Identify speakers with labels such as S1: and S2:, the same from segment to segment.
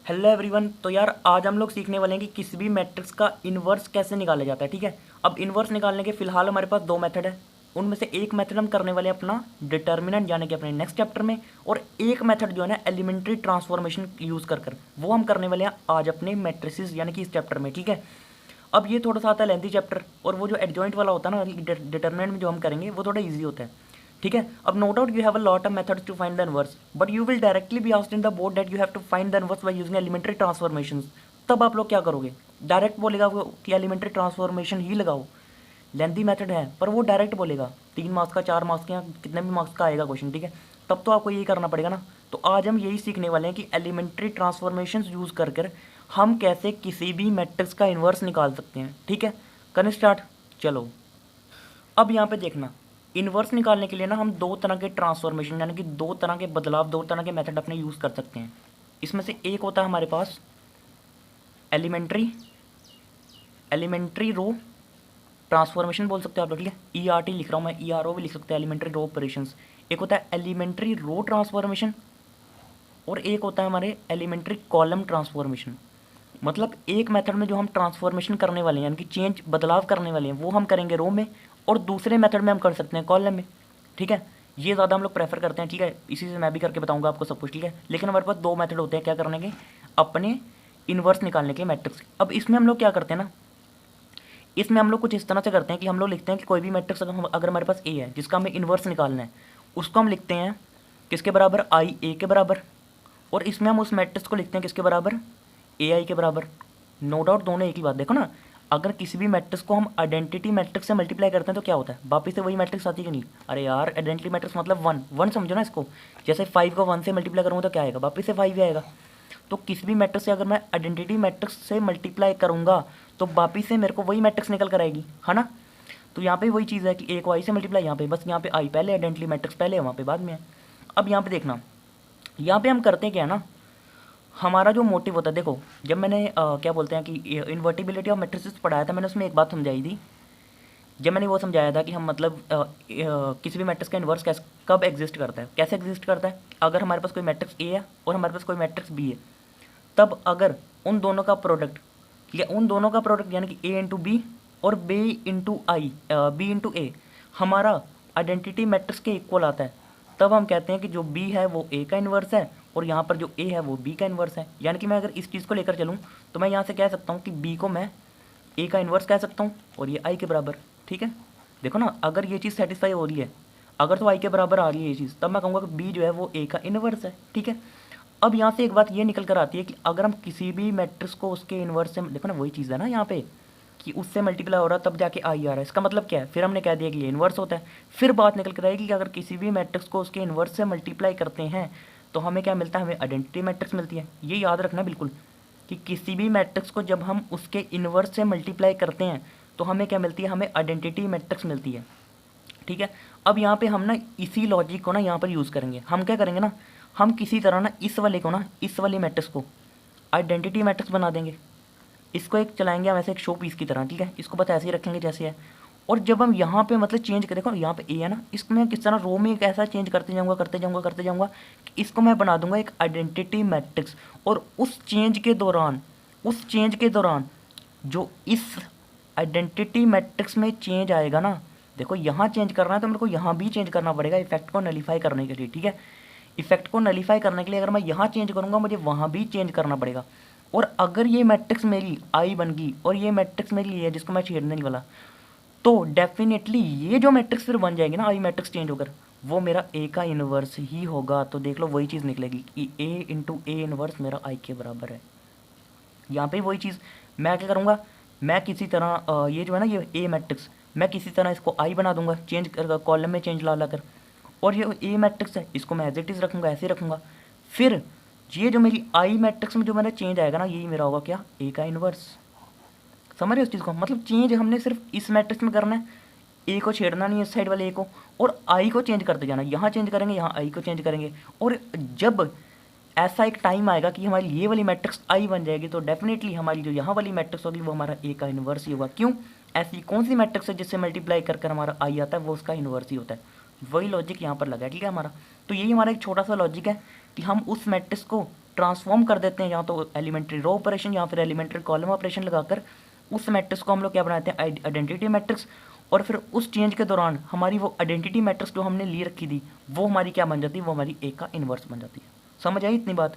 S1: Hello everyone. तो यार आज हम लोग सीखने वाले हैं कि किसी भी मैट्रिक्स का इन्वर्स कैसे निकाला जाता है। ठीक है, अब इन्वर्स निकालने के फिलहाल हमारे पास दो मेथड है। उनमें से एक मेथड हम करने वाले हैं अपना डिटर्मिनेंट यानी कि अपने नेक्स्ट चैप्टर में, और एक मेथड जो है ना एलिमेंट्री ट्रांसफॉर्मेशन यूज़ कर वो हम करने वाले हैं आज अपने मैट्रिसेस यानी कि इस चैप्टर में। ठीक है, अब ये थोड़ा सा आता है लेंथी चैप्टर, और वो जो एडजॉइंट वाला होता है ना डिटर्मिनेंट में जो हम करेंगे वो थोड़ा ईजी होता है। ठीक है, अब no doubt you have a lot of methods to find the inverse, but you will directly be asked in the board that you have to find the inverse by using elementary transformations. तब आप लोग क्या करोगे? Direct बोलेगा वो कि elementary transformation ही लगाओ। Lengthy method है पर वो डायरेक्ट बोलेगा, 3 मार्क्स का 4 मार्क्स का कितने भी मार्क्स का आएगा क्वेश्चन। ठीक है, तब तो आपको यही करना पड़ेगा ना। तो आज हम यही सीखने वाले हैं कि एलिमेंट्री ट्रांसफॉर्मेशन यूज़ कर कर हम कैसे किसी भी मैट्रिक्स का इन्वर्स निकाल सकते हैं। ठीक है, करें स्टार्ट। चलो, अब यहाँ पे देखना, इन्वर्स निकालने के लिए ना हम दो तरह के ट्रांसफॉर्मेशन यानी कि दो तरह के बदलाव, दो तरह के मेथड अपने यूज़ कर सकते हैं। इसमें से एक होता है हमारे पास एलिमेंट्री एलिमेंट्री रो ट्रांसफॉर्मेशन बोल सकते हो आप लोग। ठीक है, ERT लिख रहा हूँ मैं, ERO भी लिख सकते हैं, एलिमेंट्री रो ऑपरेशंस। एक होता है एलिमेंट्री रो ट्रांसफॉर्मेशन और एक होता है हमारे एलिमेंट्री कॉलम ट्रांसफॉर्मेशन। मतलब एक मेथड में जो हम ट्रांसफॉर्मेशन करने वाले हैं यानी कि चेंज बदलाव करने वाले हैं वो हम करेंगे रो में, और दूसरे मेथड में हम कर सकते हैं कॉलम में। ठीक है, ये ज़्यादा हम लोग प्रेफर करते हैं। ठीक है, इसी से मैं भी करके बताऊंगा आपको सब कुछ। ठीक है, लेकिन हमारे पास दो मेथड होते हैं क्या करने के, अपने इन्वर्स निकालने के मैट्रिक्स। अब इसमें हम लोग क्या करते हैं ना, इसमें हम लोग कुछ इस तरह से करते हैं कि हम लोग लिखते हैं कि कोई भी मैट्रिक्स अगर हमारे पास ए है जिसका हमें इन्वर्स निकालना है, उसको हम लिखते हैं किसके बराबर, आई ए के बराबर। और इसमें हम उस मैट्रिक्स को लिखते हैं किसके बराबर, ए आई के बराबर। नो डाउट दोनों एक ही बात। देखो ना, अगर किसी भी मैट्रिक्स को हम आइडेंटिटी मैट्रिक्स से मल्टीप्लाई करते हैं तो क्या होता है, वापिस से वही मैट्रिक्स आती है कि नहीं? अरे यार, आइडेंटिटी मैट्रिक्स मतलब वन वन समझो ना इसको। जैसे 5 को 1 से मल्टीप्लाई करूँगा तो क्या आएगा, वापिस से 5 ही आएगा। तो किसी भी मैट्रिक्स से अगर मैं आइडेंटिटी मैट्रिक्स से मल्टीप्लाई करूँगा तो वापिस से मेरे को वही मैट्रिक्स निकल कर आएगी, है ना। तो यहाँ पे वही चीज़ है कि ए को आई से मल्टीप्लाई, यहाँ पे बस यहाँ पे आई पहले, आइडेंटिटी मैट्रिक्स पहले है, वहाँ पे बाद में है। अब यहाँ पे देखना, यहाँ पे हम करते हैं क्या है ना, हमारा जो मोटिव होता है, देखो जब मैंने क्या बोलते हैं कि इन्वर्टिबिलिटी ऑफ मैट्रिसेस पढ़ाया था, मैंने उसमें एक बात समझाई थी। जब मैंने वो समझाया था कि हम मतलब किसी भी मैट्रिक्स का इन्वर्स कैसे कब एग्जिस्ट करता है, कैसे एग्जिस्ट करता है, अगर हमारे पास कोई मैट्रिक्स ए है और हमारे पास कोई मैट्रिक्स बी है, तब अगर उन दोनों का प्रोडक्ट, ठीक है, उन दोनों का प्रोडक्ट यानी कि ए इंटू बी और बी इंटू ए हमारा आइडेंटिटी मैट्रिक्स के इक्वल आता है, तब हम कहते हैं कि जो बी है वो ए का इन्वर्स है और यहाँ पर जो ए है वो बी का इन्वर्स है। यानी कि मैं अगर इस चीज़ को लेकर चलूँ तो मैं यहाँ से कह सकता हूँ कि बी को मैं ए का इन्वर्स कह सकता हूँ और ये आई के बराबर। ठीक है, देखो ना, अगर ये चीज़ सेटिस्फाई हो रही है, अगर तो आई के बराबर आ रही है ये चीज़, तब मैं कहूँगा कि बी जो है वो ए का इन्वर्स है। ठीक है, अब यहाँ से एक बात ये निकल कर आती है कि अगर हम किसी भी मैट्रिक्स को उसके इन्वर्स से, देखो ना वही चीज़ है ना यहाँ पे कि उससे मल्टीप्लाई हो रहा है तब जाके आई आ रहा है, इसका मतलब क्या है, फिर हमने कह दिया कि ये इन्वर्स होता है। फिर बात निकल कर आएगी कि अगर किसी भी मैट्रिक्स को उसके इन्वर्स से मल्टीप्लाई करते हैं तो हमें क्या मिलता है, हमें आइडेंटिटी मैट्रिक्स मिलती है। ये याद रखना बिल्कुल कि किसी भी मैट्रिक्स को जब हम उसके इन्वर्स से मल्टीप्लाई करते हैं तो हमें क्या मिलती है, हमें आइडेंटिटी मैट्रिक्स मिलती है। ठीक है, अब यहाँ पे हम ना इसी लॉजिक को ना यहाँ पर यूज़ करेंगे। हम क्या करेंगे ना, हम किसी तरह ना इस वाले को ना, इस वाले मैट्रिक्स को आइडेंटिटी मैट्रिक्स बना देंगे। इसको एक चलाएंगे हम ऐसे एक शो पीस की तरह। ठीक है, इसको बस ऐसे ही रखेंगे जैसे है। और जब हम यहाँ पे मतलब चेंज करें, देखो यहाँ पे ए है ना, इसको मैं किस तरह रो में एक ऐसा चेंज करते जाऊँगा करते जाऊँगा करते जाऊँगा कि इसको मैं बना दूंगा एक आइडेंटिटी मैट्रिक्स। और उस चेंज के दौरान जो इस आइडेंटिटी मैट्रिक्स में चेंज आएगा ना, देखो यहाँ चेंज करना है तो मेरे को यहाँ भी चेंज करना पड़ेगा इफेक्ट को नलीफाई करने के लिए। ठीक है, इफेक्ट को नलीफाई करने के लिए अगर मैं यहाँ चेंज करूँगा मुझे वहाँ भी चेंज करना पड़ेगा। और अगर ये मैट्रिक्स मेरी आई बन गई और ये मैट्रिक्स मेरी ये है जिसको मैं छेड़ने नहीं वाला, तो डेफिनेटली ये जो मैट्रिक्स फिर बन जाएगी ना आई मैट्रिक्स चेंज होकर, वो मेरा ए का इन्वर्स ही होगा। तो देख लो वही चीज़ निकलेगी कि ए इंटू ए इन्वर्स मेरा आई के बराबर है। यहाँ पे वही चीज़ मैं क्या करूँगा, मैं किसी तरह ये जो है ना ये ए मैट्रिक्स, मैं किसी तरह इसको आई बना दूंगा चेंज कर, कॉलम में चेंज ला ला कर। और ये ए मैट्रिक्स है इसको मैं एज इट इज़ रखूँगा, ऐसे रखूँगा। फिर ये जो मेरी आई मैट्रिक्स में जो मेरा चेंज आएगा ना, यही मेरा होगा क्या, ए का इन्वर्स। समझ रहे हो उस चीज़ को, मतलब चेंज हमने सिर्फ इस मैट्रिक्स में करना है, ए को छेड़ना नहीं है इस साइड वाले ए को, और आई को चेंज करते जाना, यहाँ चेंज करेंगे यहाँ आई को चेंज करेंगे। और जब ऐसा एक टाइम आएगा कि हमारी ये वाली मैट्रिक्स आई बन जाएगी तो डेफिनेटली हमारी जो यहाँ वाली मैट्रिक्स होगी वो हमारा ए का इन्वर्स ही होगा। क्यों, ऐसी कौन सी मैट्रिक्स है जिससे मल्टीप्लाई कर कर हमारा आई आता है, वो उसका इन्वर्स ही होता है। वही लॉजिक यहाँ पर लगा है। ठीक है हमारा, तो यही हमारा एक छोटा सा लॉजिक है कि हम उस मैट्रिक्स को ट्रांसफॉर्म कर देते हैं, या तो एलिमेंट्री रो ऑपरेशन या फिर एलिमेंट्री कॉलम ऑपरेशन लगाकर उस मैट्रिक्स को हम लोग क्या बनाते हैं, आइडेंटिटी मैट्रिक्स। और फिर उस चेंज के दौरान हमारी वो आइडेंटिटी मैट्रिक्स जो हमने ली रखी थी वो हमारी क्या बन जाती है, वो हमारी ए का इन्वर्स बन जाती है। समझ आई इतनी बात?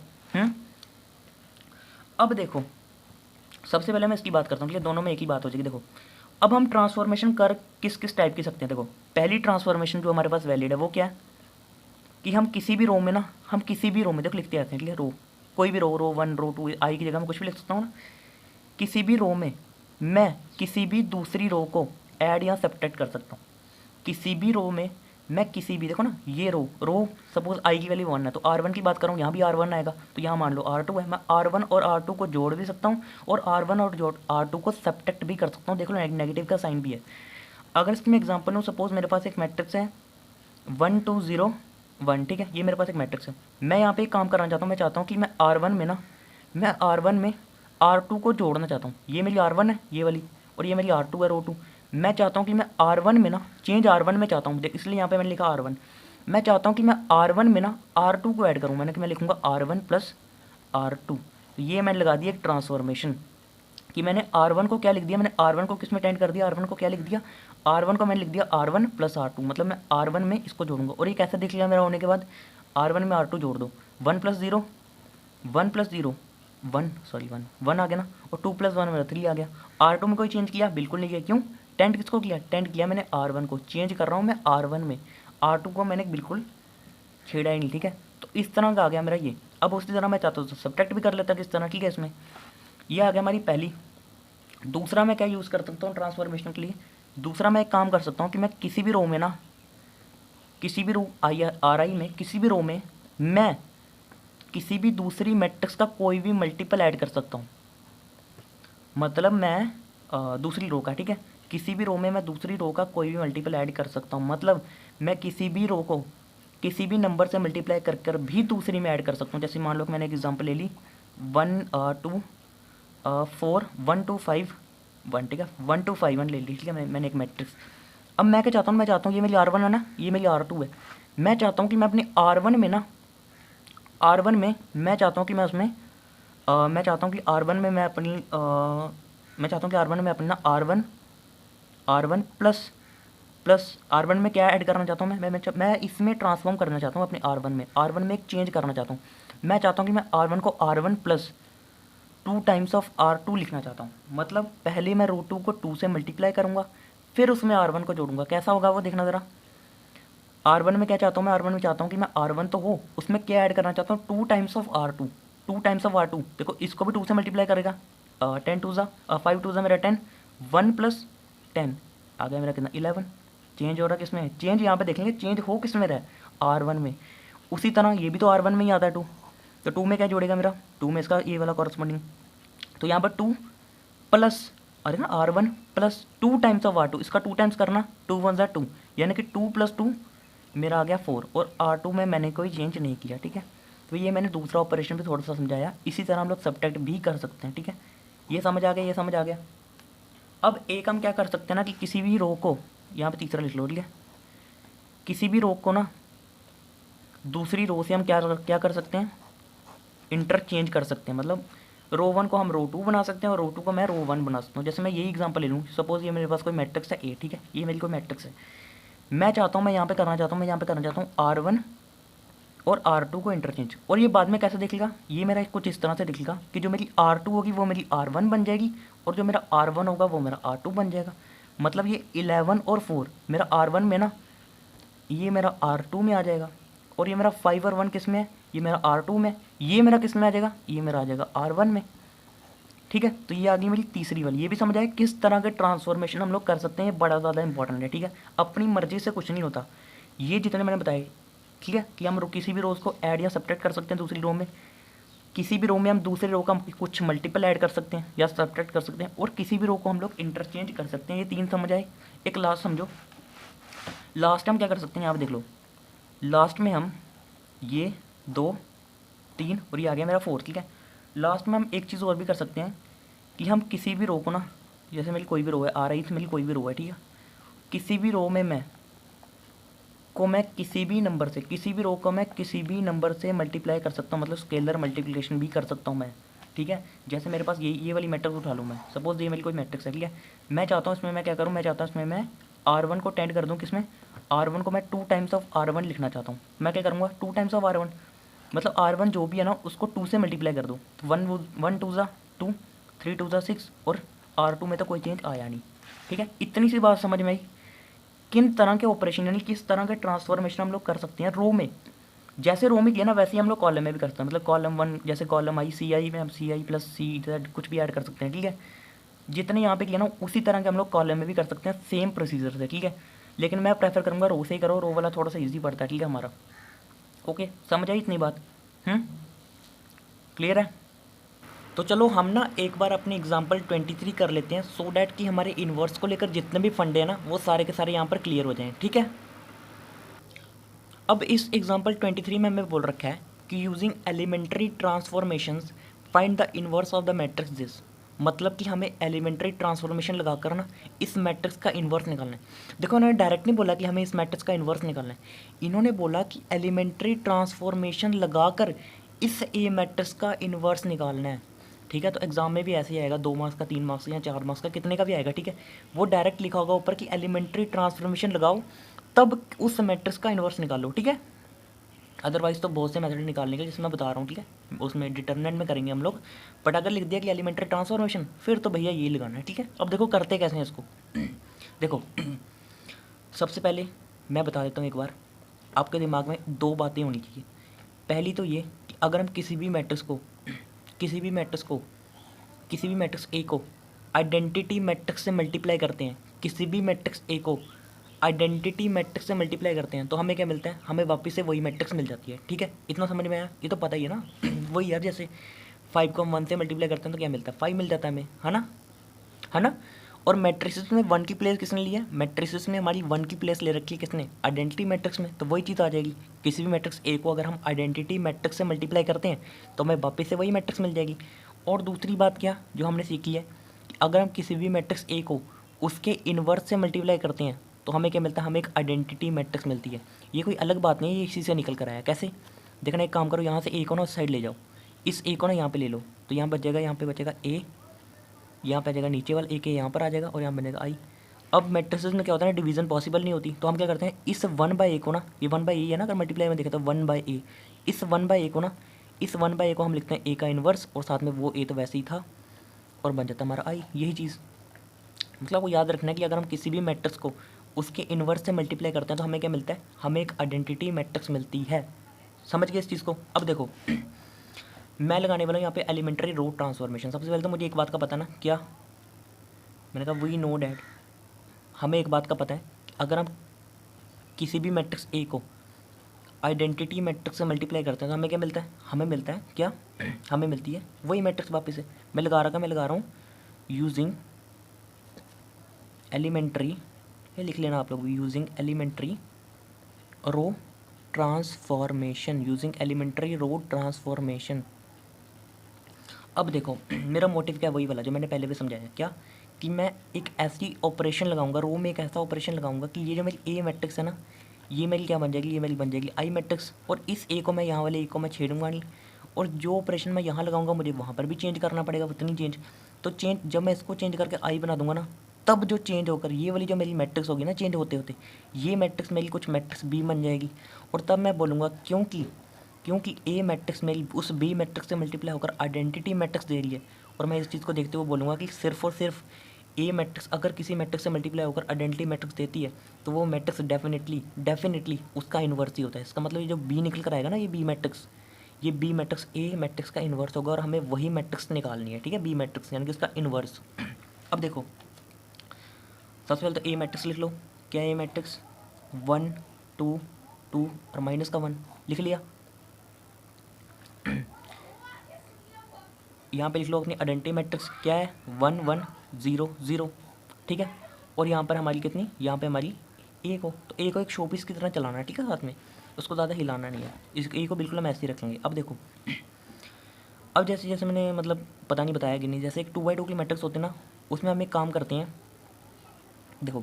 S1: अब देखो, सबसे पहले मैं इसकी बात करता हूँ, दोनों में एक ही बात हो जाएगी। देखो अब हम ट्रांसफॉर्मेशन कर किस किस टाइप की सकते हैं। देखो पहली ट्रांसफॉर्मेशन जो हमारे पास वैलिड है वो क्या है कि हम किसी भी रो में ना, हम किसी भी रो में देखो लिखते आते हैं, ठीक है, रो कोई भी रो 1 रो 2 आई की जगह मैं कुछ भी लिख सकता हूँ ना। किसी भी रो में मैं किसी भी दूसरी रो को ऐड या सब्ट्रैक्ट कर सकता हूँ। किसी भी रो में मैं किसी भी, देखो ना ये रो सपोज आई की वैल्यू 1 है तो R1 की बात करूँ, यहाँ भी R1 आएगा, तो यहाँ मान लो R2 है, मैं R1 और R2 को जोड़ भी सकता हूँ और R1 और R2 को सब्ट्रैक्ट भी कर सकता हूँ। देखो नेगेटिव का साइन भी है। अगर इसमें एग्जाम्पल हूँ, सपोज मेरे पास एक मैट्रिक्स है 1 2 0 1, ठीक है, ये मेरे पास एक मैट्रिक्स है। मैं यहाँ पे एक काम करना चाहता हूँ, मैं चाहता हूँ कि मैं R1 में ना, मैं R1 में R2 को जोड़ना चाहता हूँ। ये मेरी R1 है ये वाली, और ये मेरी R2 है रो 2। मैं चाहता हूँ कि मैं R1 में ना चेंज R1 में चाहता हूँ, इसलिए यहाँ पे मैंने लिखा R1। मैं चाहता हूँ कि मैं R1 में ना R2 को ऐड करूँ, मैंने कि मैं लिखूँगा R1 प्लस R2। तो ये मैंने लगा दिया एक ट्रांसफॉर्मेशन कि मैंने R1 को क्या लिख दिया, मैंने R1 को किस में टेंड कर दिया, R1 को क्या लिख दिया, R1 को मैंने लिख दिया R1 प्लस R2, मतलब मैं R1 में इसको जोड़ूंगा। और ये कैसे दिख लिया मेरा होने के बाद, R1 में R2 जोड़ दो, 1 प्लस 0 1 प्लस 0 1 सॉरी 1 आ गया ना, और 2 प्लस 1 मेरा 3 आ गया। R2 में कोई चेंज किया बिल्कुल नहीं किया, क्यों, टेंड किसको किया, टेंड किया मैंने R1 को, चेंज कर रहा हूँ मैं R1 में, R2 को मैंने बिल्कुल छेड़ा ही नहीं, ठीक है। तो इस तरह का आ गया मेरा ये। अब उसी तरह मैं चाहता हूँ सब्ट्रैक्ट भी कर लेता किस तरह, ठीक है। इसमें ये आ गया हमारी पहली। दूसरा मैं क्या यूज़ कर सकता हूँ ट्रांसफॉर्मेशन के लिए, दूसरा मैं एक काम कर सकता हूँ कि मैं किसी भी रो में ना, किसी भी रो RI में किसी भी रो में मैं किसी भी दूसरी मैट्रिक्स का कोई भी मल्टीपल ऐड कर सकता हूँ। मतलब मैं दूसरी रो का, ठीक है, किसी भी रो में मैं दूसरी रो का कोई भी मल्टीपल ऐड कर सकता हूँ। मतलब मैं किसी भी रो को किसी भी नंबर से मल्टीप्लाई कर कर भी दूसरी में ऐड कर सकता हूँ। जैसे मान लो कि मैंने एक एग्जांपल ले ली 1 2 4 1 2 5 1, ठीक है, 1 2 5 1 ले ली, ठीक है, मैंने एक मैट्रिक्स। अब मैं क्या चाहता हूँ, मैं चाहता हूँ ये मेरी R1 है ना, ये मेरी R2 है। मैं चाहता हूँ कि मैं अपने R1 में ना, R1 में मैं चाहता हूँ कि मैं उसमें मैं चाहता हूँ कि R1 में मैं अपनी मैं चाहता हूँ कि R1 में अपनी ना R1 प्लस R1 में क्या ऐड करना चाहता हूँ मैं इसमें ट्रांसफॉर्म करना चाहता हूँ अपने R1 में एक चेंज करना चाहता हूँ। मैं चाहता हूँ कि मैं R1 को R1 plus 2 times of R2 लिखना चाहता हूँ। मतलब पहले मैं रो 2 को 2 से मल्टीप्लाई करूँगा, फिर उसमें R1 को जोड़ूंगा। कैसा होगा वो देखना ज़रा। R1 में क्या चाहता हूँ मैं, R1 में चाहता हूँ कि मैं R1 तो हो, उसमें क्या ऐड करना चाहता हूँ 2 times of R2, 2 times of R2। देखो इसको भी 2 से मल्टीप्लाई करेगा, 10 2 ज़ा 5 2 ज़ा मेरा 10, 1 प्लस 10 आ गया मेरा कितना 11। चेंज हो रहा है किसमें, चेंज यहाँ पे देखेंगे चेंज हो किस में रहा है R1 में। उसी तरह ये भी तो R1 में ही आता है 2, तो 2 में क्या जोड़ेगा मेरा, 2 में इसका ये वाला कॉरस्पॉन्डिंग, तो यहाँ पर 2 प्लस अरे ना R1 plus 2 times of R2, इसका 2 टाइम्स करना, 2 1 ज़ा 2, यानी कि 2 प्लस 2 मेरा आ गया 4, और R2 में मैंने कोई चेंज नहीं किया, ठीक है। तो ये मैंने दूसरा ऑपरेशन भी थोड़ा सा समझाया। इसी तरह हम लोग सब्ट्रैक्ट भी कर सकते हैं, ठीक है। ये समझ आ गया, ये समझ आ गया। अब एक हम क्या कर सकते हैं ना कि किसी भी रो को, यहाँ पे तीसरा लिख लो, ठीक है, किसी भी रो को ना दूसरी रो से हम क्या कर सकते हैं, इंटरचेंज कर सकते हैं। मतलब रो 1 को हम रो 2 बना सकते हैं और रो 2 को मैं रो 1 बना सकता हूँ। जैसे मैं यही एग्जांपल ले लूँ, सपोज़ ये मेरे पास कोई मैट्रिक्स है A, ठीक है, ये मेरी कोई मैट्रिक्स है। मैं चाहता हूँ, मैं यहाँ पे करना चाहता हूँ R1 और R2 को इंटरचेंज। और ये बाद में कैसे दिखेगा, ये मेरा कुछ इस तरह से दिखेगा कि जो मेरी R2 होगी वो मेरी R1 बन जाएगी, और जो मेरा R1 होगा वो मेरा R2 बन जाएगा। मतलब ये 11 और 4 मेरा R1 में ना, ये मेरा R2 में आ जाएगा, और ये मेरा 5 और 1 किस में है, ये मेरा R2 में, ये मेरा किस में आ जाएगा, ये मेरा आ जाएगा R1 में, ठीक है। तो ये आ गई मेरी तीसरी वाली। ये भी समझ आए किस तरह के ट्रांसफॉर्मेशन हम लोग कर सकते हैं, ये बड़ा ज़्यादा इंपॉर्टेंट है, ठीक है। अपनी मर्जी से कुछ नहीं होता, ये जितने मैंने बताए, ठीक है, कि हम किसी भी रोज़ को ऐड या सब्ट्रैक्ट कर सकते हैं दूसरी रो में, किसी भी रो में हम दूसरे रो का कुछ मल्टीपल ऐड कर सकते हैं या सब्ट्रैक्ट कर सकते हैं, और किसी भी रो को हम लोग इंटरचेंज कर सकते हैं। ये 3 समझ आए। एक लास्ट समझो, लास्ट हम क्या कर सकते हैं, यहाँ पर देख लो, लास्ट में हम ये 2 3 और ये आ गया मेरा 4, ठीक है। लास्ट में हम एक चीज़ और भी कर सकते हैं कि हम किसी भी रो को ना, जैसे मेरी कोई भी रो है RI से मेरी कोई भी रो है, ठीक है, किसी भी रो में मैं को मैं किसी भी नंबर से, किसी भी रो को मैं किसी भी नंबर से मल्टीप्लाई कर सकता हूँ, मतलब स्केलर मल्टीप्लिकेशन भी कर सकता हूँ मैं, ठीक है। जैसे मेरे पास ये वाली मैट्रिक्स उठा लूँ मैं, सपोज ये मेरी कोई मैट्रिक्स है, ठीक है। मैं चाहता हूँ इसमें मैं क्या करूँ, मैं चाहता हूँ इसमें मैं R1 को टेंड कर दूँ, किसमें, R1 को मैं 2 टाइम्स ऑफ R1 लिखना चाहता हूँ। मैं क्या करूँगा, 2 टाइम्स ऑफ R1, मतलब R1 जो भी है ना उसको 2 से मल्टीप्लाई कर दो, तो 1 2 ज़ा 2, 3 2 ज़ा 6, और R2 में तो कोई चेंज आया नहीं, ठीक है। इतनी सी बात समझ में आई। किन तरह के ऑपरेशन यानी किस तरह के ट्रांसफॉर्मेशन हम लोग कर सकते हैं रो में। जैसे रो में किया ना वैसे ही हम लोग कॉलम में भी करते हैं, मतलब कॉलम 1 जैसे कॉलम आई सी आई में हम सी आई प्लस सी जेड कुछ भी ऐड कर सकते हैं, ठीक है। जितने यहाँ पे किया ना उसी तरह के हम लोग कॉलम में भी कर सकते हैं सेम प्रोसीजर से, ठीक है। लेकिन मैं प्रेफर करूँगा रो से ही करो, रो वाला थोड़ा सा ईजी पड़ता है, ठीक है हमारा। ओके, समझ आई इतनी बात, क्लियर है। तो चलो हम ना एक बार अपनी एग्जांपल 23 कर लेते हैं, सो डैट कि हमारे इन्वर्स को लेकर जितने भी फंडे हैं ना वो सारे के सारे यहाँ पर क्लियर हो जाएं, ठीक है। अब इस एग्जांपल 23 में हमें बोल रखा है कि using elementary transformations find the inverse of the matrix this, मतलब कि हमें एलिमेंट्री ट्रांसफॉर्मेशन लगाकर ना इस मैट्रिक्स का इन्वर्स निकालना है। देखो उन्होंने डायरेक्ट नहीं बोला कि हमें इस मैट्रिक्स का इन्वर्स निकालना है, इन्होंने बोला कि एलिमेंट्री ट्रांसफॉर्मेशन लगाकर इस ए मैट्रिक्स का इन्वर्स निकालना है, ठीक है। तो एग्जाम में भी ऐसे ही आएगा, 2 मार्क्स का, 3 मार्क्स का या 4 मार्क्स का, कितने का भी आएगा, ठीक है। वो डायरेक्ट लिखा होगा ऊपर कि एलिमेंट्री ट्रांसफॉर्मेशन लगाओ तब उस मैट्रिक्स का इन्वर्स निकालो, ठीक है। अदरवाइज तो बहुत से मेथड निकालने के जिसमें मैं बता रहा हूँ, ठीक है, उसमें डिटर्मिनेंट में करेंगे हम लोग। बट अगर लिख दिया कि एलिमेंट्री ट्रांसफॉर्मेशन फिर तो भैया ये लगाना है, ठीक है। अब देखो करते कैसे हैं इसको। देखो सबसे पहले मैं बता देता हूँ एक बार, आपके दिमाग में 2 बातें होनी चाहिए। पहली तो ये कि अगर हम किसी भी मैट्रिक्स ए को आइडेंटिटी मैट्रिक्स से मल्टीप्लाई करते हैं, किसी भी मैट्रिक्स ए को आइडेंटिटी मैट्रिक्स से मल्टीप्लाई करते हैं तो हमें क्या मिलता है, हमें वापस से वही मैट्रिक्स मिल जाती है, ठीक है। इतना समझ में आया, ये तो पता ही है ना। वही यार, जैसे 5 को हम 1 से मल्टीप्लाई करते हैं तो क्या मिलता है, 5 मिल जाता है हमें, है ना। और मैट्रिसेस में 1 की प्लेस किसने ली है, मैट्रिसेस में हमारी 1 की प्लेस ले रखी है किसने, आइडेंटिटी मैट्रिक्स में, तो वही चीज़ आ जाएगी। किसी भी मैट्रिक्स ए को अगर हम आइडेंटिटी मैट्रिक्स से मल्टीप्लाई करते हैं तो हमें वापस से वही मैट्रिक्स मिल जाएगी। और दूसरी बात क्या जो हमने सीखी है कि अगर हम किसी भी मैट्रिक्स ए को उसके इन्वर्स से मल्टीप्लाई करते हैं तो हमें क्या मिलता है, हमें एक आइडेंटिटी मैट्रिक्स मिलती है। ये कोई अलग बात नहीं है, ये इसी से निकल कर आया। कैसे देखना, एक काम करो, यहाँ से ए को ना उस साइड ले जाओ, इस ए को ना यहाँ पे ले लो, तो यहाँ बचेगा, यहाँ पे बचेगा ए, यहाँ पे आ जाएगा नीचे वाला ए के यहाँ पर आ जाएगा और यहाँ बनेगा आई। अब मैट्रिसेस में क्या होता है, डिवीजन पॉसिबल नहीं होती, तो हम क्या करते हैं, इस 1/a को ना, ये 1/a है ना, अगर मल्टीप्लाई में देखें तो 1/a, इस 1/a को ना, इस 1/a को हम लिखते हैं ए का इन्वर्स, और साथ में वो ए तो वैसे ही था और बन जाता है हमारा आई। यही चीज़ मतलब वो याद रखना है कि अगर हम किसी भी मैट्रिक्स को उसके इन्वर्स से मल्टीप्लाई करते हैं तो हमें क्या मिलता है, हमें एक आइडेंटिटी मैट्रिक्स मिलती है। समझ गए इस चीज़ को। अब देखो मैं लगाने वाला हूँ यहाँ पे एलिमेंट्री रो ट्रांसफॉर्मेशन। सबसे पहले तो मुझे एक बात का पता ना, क्या मैंने कहा, वी नो डैट, हमें एक बात का पता है कि अगर हम किसी भी मैट्रिक्स ए को आइडेंटिटी मैट्रिक्स से मल्टीप्लाई करते हैं तो हमें क्या मिलता है, हमें मिलता है क्या, हमें मिलती है वही मैट्रिक्स वापस से। मैं लगा रहा हूँ यूजिंग एलिमेंट्री, ये लिख लेना आप लोग, using elementary row transformation, using elementary row transformation. अब देखो मेरा मोटिव क्या है, वही वाला जो मैंने पहले भी समझाया, क्या कि मैं एक ऐसी ऑपरेशन लगाऊंगा रो में, एक ऐसा ऑपरेशन लगाऊंगा कि ये जो मेरी ए मैट्रिक्स है ना, ये मेरी क्या बन जाएगी, ये मेरी बन जाएगी आई मैट्रिक्स, और इस ए को मैं यहाँ वाले ए को मैं छेड़ूंगा नहीं, और जो ऑपरेशन मैं यहाँ लगाऊंगा मुझे वहाँ पर भी चेंज करना पड़ेगा, उतनी चेंज। तो चेंज जब मैं इसको चेंज करके आई बना दूंगा ना, तब जो चेंज होकर ये वाली जो मेरी मैट्रिक्स होगी ना, चेंज होते होते ये मैट्रिक्स मेरी कुछ मैट्रिक्स बी बन जाएगी, और तब मैं बोलूँगा क्योंकि ए मैट्रिक्स मेरी उस बी मैट्रिक्स से मल्टीप्लाई होकर आइडेंटिटी मैट्रिक्स दे रही है, और मैं इस चीज़ को देखते हुए बोलूँगा कि सिर्फ और सिर्फ ए मैट्रिक्स अगर किसी मैट्रिक्स से मल्टीप्लाई होकर आइडेंटिटी मैट्रिक्स देती है तो वो मैट्रिक्स डेफिनेटली उसका इन्वर्स ही होता है। इसका मतलब ये जो बी निकल कर आएगा ना, ये बी मैट्रिक्स ए मैट्रिक्स का इन्वर्स होगा, और हमें वही मैट्रिक्स निकालनी है, ठीक है, बी मैट्रिक्स यानी कि उसका इन्वर्स। अब देखो सबसे पहले तो ए मैट्रिक्स लिख लो, क्या ए मैट्रिक्स 1 2 2 और माइनस का 1 लिख लिया। यहाँ पे लिख लो अपनी आइडेंटिटी मैट्रिक्स क्या है, 1 1 0 0, ठीक है। और यहाँ पर हमारी कितनी, यहाँ पे हमारी ए को, तो ए को एक शोपीस की तरह चलाना है, ठीक है, साथ में उसको ज़्यादा हिलाना नहीं है, इस ए को बिल्कुल हम ऐसे ही रखेंगे। अब देखो अब जैसे जैसे मैंने मतलब पता नहीं बताया कि नहीं, जैसे एक 2/2 की मैट्रिक्स होती है ना, उसमें हम एक काम करते हैं, देखो